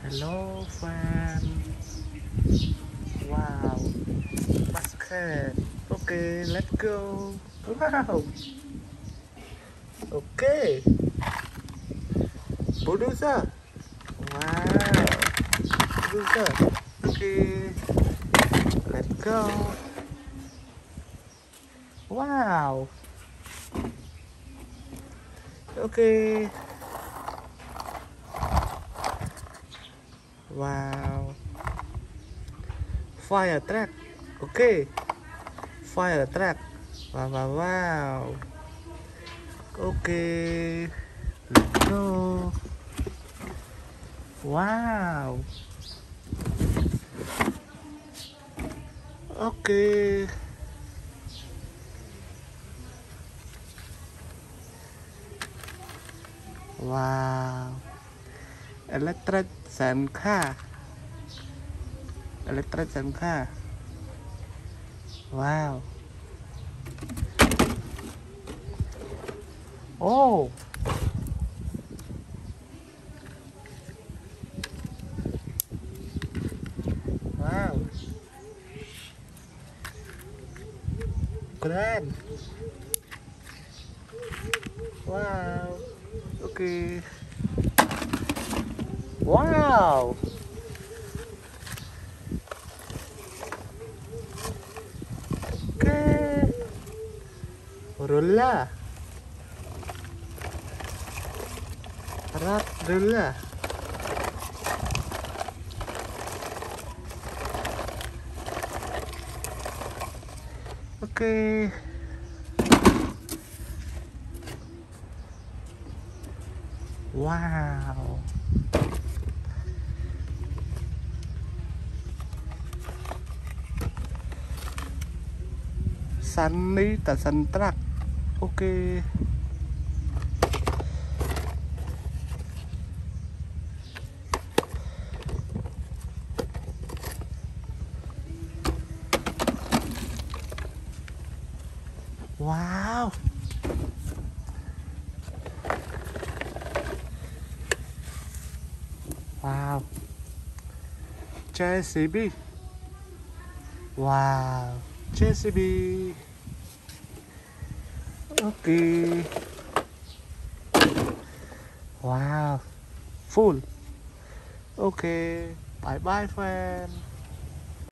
Hello fan. Wow. Basket. Okay, let's go. Wow. Okay. Bulldozer. Wow. Bulldozer. Okay. Let's go. Wow. Okay. Wow. Fire truck. Okay. Fire truck. Wow, wow, wow. Okay. Let's go. Wow. Okay. Wow. Electric sản car. Electric sản car. Wow. Oh. Wow. Grand. Wow. Okay. Wow. Okay. Rolla. Rat rolla. Okay. Wow. Sanitation truck. Okay. Wow. Wow. JCB. Wow. JCB. Okay. Wow. Full. Okay. Bye bye friend.